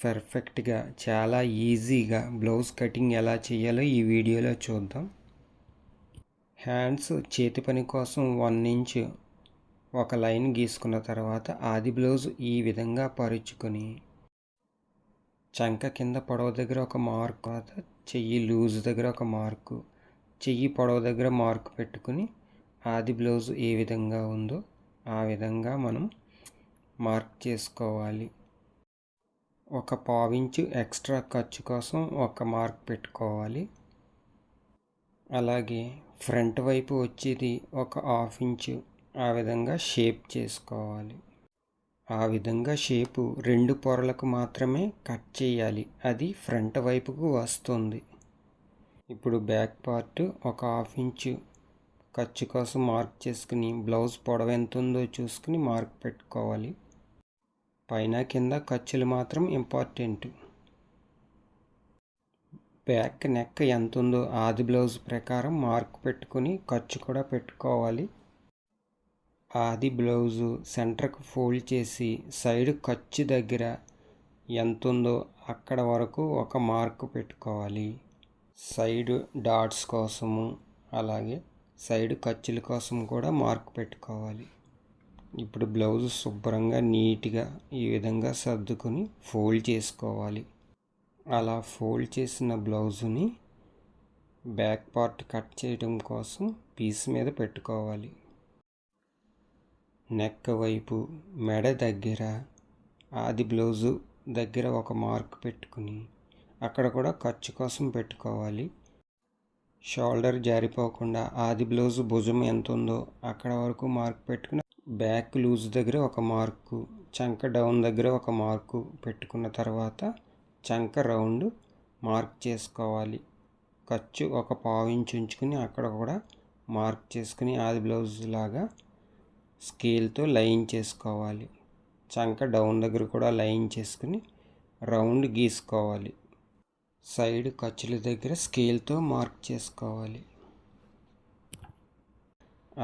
పర్ఫెక్ట్గా చాలా ఈజీగా బ్లౌజ్ కటింగ్ ఎలా చేయాలో ఈ వీడియోలో చూద్దాం. హ్యాండ్స్ చేతి పని కోసం 1 ఇంచ్ ఒక లైన్ గీసుకున్న తర్వాత ఆది బ్లౌజ్ ఈ విధంగా పరుచుకొని చంక కింద పొడవు దగ్గర ఒక మార్క్, చెయ్యి లూజ్ దగ్గర ఒక మార్కు, చెయ్యి పొడవు దగ్గర మార్క్ పెట్టుకుని ఆది బ్లౌజ్ ఏ విధంగా ఉందో ఆ విధంగా మనం మార్క్ చేసుకోవాలి. ఒక పావించు ఎక్స్ట్రా ఖర్చు కోసం ఒక మార్క్ పెట్టుకోవాలి. అలాగే ఫ్రంట్ వైపు వచ్చేది ఒక 1/2 ఇంచు ఆ విధంగా షేప్ చేసుకోవాలి. ఆ విధంగా షేపు 2 పొరలకు మాత్రమే కట్ చేయాలి, అది ఫ్రంట్ వైపుకు వస్తుంది. ఇప్పుడు బ్యాక్ పార్ట్ ఒక 1/2 ఇంచు ఖర్చు కోసం మార్క్ చేసుకుని బ్లౌజ్ పొడవు ఎంత ఉందో చూసుకుని మార్క్ పెట్టుకోవాలి. పైన కింద ఖర్చులు మాత్రం ఇంపార్టెంట్. బ్యాక్ నెక్ ఎంత ఉందో ఆది బ్లౌజ్ ప్రకారం మార్క్ పెట్టుకుని ఖర్చు కూడా పెట్టుకోవాలి. ఆది బ్లౌజు సెంటర్కు ఫోల్డ్ చేసి సైడ్ ఖర్చు దగ్గర ఎంత ఉందో అక్కడ వరకు ఒక మార్క్ పెట్టుకోవాలి. సైడ్ డాట్స్ కోసము అలాగే సైడ్ ఖర్చుల కోసం కూడా మార్క్ పెట్టుకోవాలి. ఇప్పుడు బ్లౌజ్ శుభ్రంగా నీట్గా ఈ విధంగా సర్దుకొని ఫోల్డ్ చేసుకోవాలి. అలా ఫోల్డ్ చేసిన బ్లౌజుని బ్యాక్ పార్ట్ కట్ చేయడం కోసం పీస్ మీద పెట్టుకోవాలి. నెక్ వైపు మెడ దగ్గర ఆది బ్లౌజు దగ్గర ఒక మార్క్ పెట్టుకుని అక్కడ కూడా ఖర్చు కోసం పెట్టుకోవాలి. షోల్డర్ జారిపోకుండా ఆది బ్లౌజు భుజం ఎంత ఉందో అక్కడ వరకు మార్క్ పెట్టుకుని బ్యాక్ లూజ్ దగ్గర ఒక మార్కు, చంక డౌన్ దగ్గర ఒక మార్కు పెట్టుకున్న తర్వాత చంక రౌండ్ మార్క్ చేసుకోవాలి. ఖర్చు ఒక 1/2 ఇంచు ఉంచుకుని అక్కడ కూడా మార్క్ చేసుకుని ఆది బ్లౌజ్ లాగా స్కేల్తో లైన్ చేసుకోవాలి. చంక డౌన్ దగ్గర కూడా లైన్ చేసుకుని రౌండ్ గీసుకోవాలి. సైడ్ ఖర్చుల దగ్గర స్కేల్తో మార్క్ చేసుకోవాలి.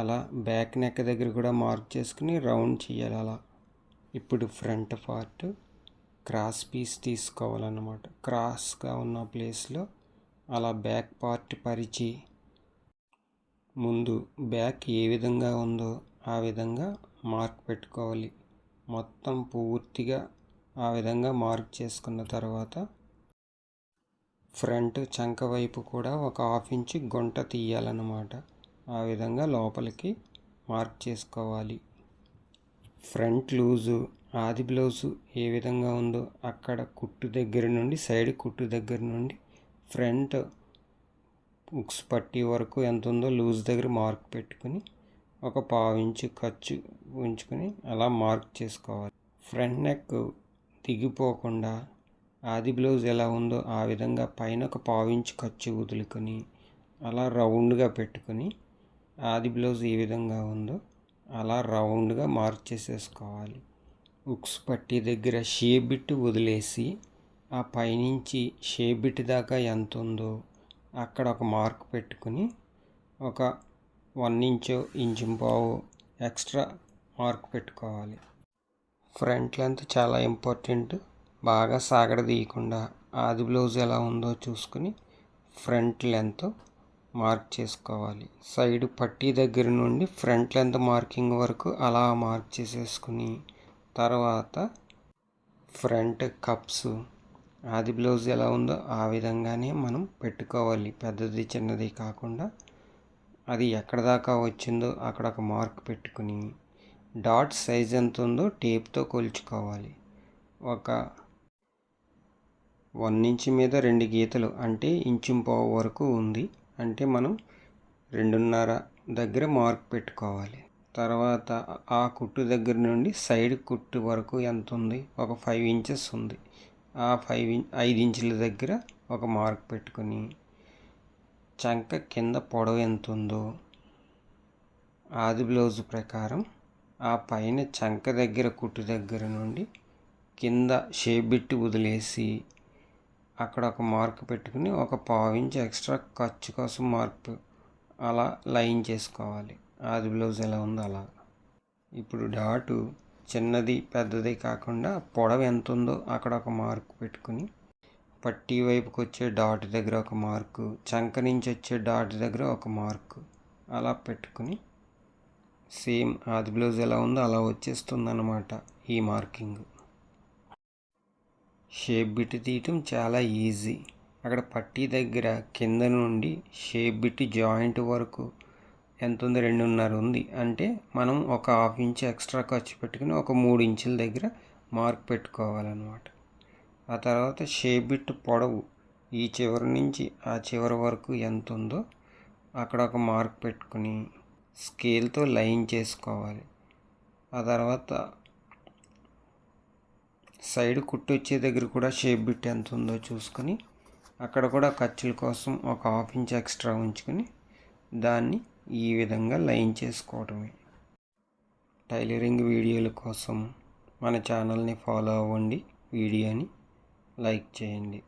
అలా బ్యాక్ నెక్ దగ్గర కూడా మార్క్ చేసుకుని రౌండ్ చేయాలి. అలా ఇప్పుడు ఫ్రంట్ పార్ట్ క్రాస్ పీస్ తీసుకోవాలన్నమాట. క్రాస్గా ఉన్న ప్లేస్లో అలా బ్యాక్ పార్ట్ పరిచి ముందు బ్యాక్ ఏ విధంగా ఉందో ఆ విధంగా మార్క్ పెట్టుకోవాలి. మొత్తం పూర్తిగా ఆ విధంగా మార్క్ చేసుకున్న తర్వాత ఫ్రంట్ చంక వైపు కూడా ఒక 1/2 ఇంచు గుంట తీయాలన్నమాట. ఆ విధంగా లోపలికి మార్క్ చేసుకోవాలి. ఫ్రంట్ లూజు ఆది బ్లౌజు ఏ విధంగా ఉందో అక్కడ కుట్టు దగ్గర నుండి సైడ్ కుట్టు దగ్గర నుండి ఫ్రంట్ ఉక్స్ పట్టి వరకు ఎంత ఉందో లూజ్ దగ్గర మార్క్ పెట్టుకుని ఒక 1/2 ఇంచు ఖర్చు ఉంచుకొని అలా మార్క్ చేసుకోవాలి. ఫ్రంట్ నెక్ దిగిపోకుండా ఆది బ్లౌజ్ ఎలా ఉందో ఆ విధంగా పైన ఒక 1/2 ఇంచు ఖర్చు వదులుకొని అలా రౌండ్గా పెట్టుకొని ఆది బ్లౌజ్ ఏ విధంగా ఉందో అలా రౌండ్గా మార్క్ చేసేసుకోవాలి. ఉక్స్ పట్టి దగ్గర షేప్ బిట్ వదిలేసి ఆ పైనుంచి షేప్ బిట్ దాకా ఎంత ఉందో అక్కడ ఒక మార్క్ పెట్టుకుని ఒక 1 ఇంచు 1.5 ఇంచు ఎక్స్ట్రా మార్క్ పెట్టుకోవాలి. ఫ్రంట్ లెంత్ చాలా ఇంపార్టెంట్. బాగా సాగడదీయకుండా ఆది బ్లౌజ్ ఎలా ఉందో చూసుకుని ఫ్రంట్ లెంత్ మార్క్ చేసుకోవాలి. సైడ్ పట్టీ దగ్గర నుండి ఫ్రంట్ లెంత్ మార్కింగ్ వరకు అలా మార్క్ చేసేసుకుని తర్వాత ఫ్రంట్ కప్స్ ఆది బ్లౌజ్ ఎలా ఉందో ఆ విధంగానే మనం పెట్టుకోవాలి. పెద్దది చిన్నది కాకుండా అది ఎక్కడ దాకా వచ్చిందో అక్కడ ఒక మార్క్ పెట్టుకుని డాట్ సైజ్ ఎంత ఉందో టేప్తో కొలుచుకోవాలి. ఒక 1 ఇంచ్ మీద 2 గీతలు అంటే 1.5 ఇంచు వరకు ఉంది అంటే మనం 2.5 దగ్గర మార్క్ పెట్టుకోవాలి. తర్వాత ఆ కుట్టు దగ్గర నుండి సైడ్ కుట్టు వరకు ఎంత ఉంది, ఒక 5 ఇంచెస్ ఉంది. ఆ 5 ఇంచుల దగ్గర ఒక మార్క్ పెట్టుకొని చంక కింద పొడవు ఎంత ఉందో ఆది బ్లౌజ్ ప్రకారం ఆ పైన చంక దగ్గర కుట్టు దగ్గర నుండి కింద షేప్ బిట్ వదిలేసి అక్కడ ఒక మార్క్ పెట్టుకుని ఒక 1/2 ఇంచు ఎక్స్ట్రా ఖర్చు కోసం మార్క్ అలా లైన్ చేసుకోవాలి. ఆది బ్లౌజ్ ఎలా ఉందో అలా. ఇప్పుడు డాటు చిన్నది పెద్దది కాకుండా పొడవు ఎంత ఉందో అక్కడ ఒక మార్క్ పెట్టుకుని, పట్టీ వైపుకి వచ్చే డాట్ దగ్గర ఒక మార్కు, చంక నుంచి వచ్చే డాట్ దగ్గర ఒక మార్కు అలా పెట్టుకుని సేమ్ ఆది బ్లౌజ్ ఎలా ఉందో అలా వచ్చేస్తుంది అన్నమాట ఈ మార్కింగ్. షేప్ బిట్ తీయటం చాలా ఈజీ. అక్కడ పట్టీ దగ్గర కింద నుండి షేప్ బిట్ జాయింట్ వరకు ఎంత ఉంది, 2.5 ఉంది అంటే మనం ఒక 1/2 ఇంచ్ ఎక్స్ట్రా ఖర్చు పెట్టుకుని ఒక 3 ఇంచుల దగ్గర మార్క్ పెట్టుకోవాలన్నమాట. ఆ తర్వాత షేప్ బిట్ పొడవు ఈ చివరి నుంచి ఆ చివరి వరకు ఎంత ఉందో అక్కడ ఒక మార్క్ పెట్టుకుని స్కేల్తో లైన్ చేసుకోవాలి. ఆ తర్వాత సైడ్ కుట్టు వచ్చే దగ్గర కూడా షేప్ బిట్ ఎంత ఉందో చూసుకొని అక్కడ కూడా ఖర్చుల కోసం ఒక 1/2 ఇంచ్ ఎక్స్ట్రా ఉంచుకొని దాన్ని ఈ విధంగా లైన్ చేసుకోవడమే. టైలరింగ్ వీడియోల కోసం మన ఛానల్ని ఫాలో అవ్వండి, వీడియోని లైక్ చేయండి.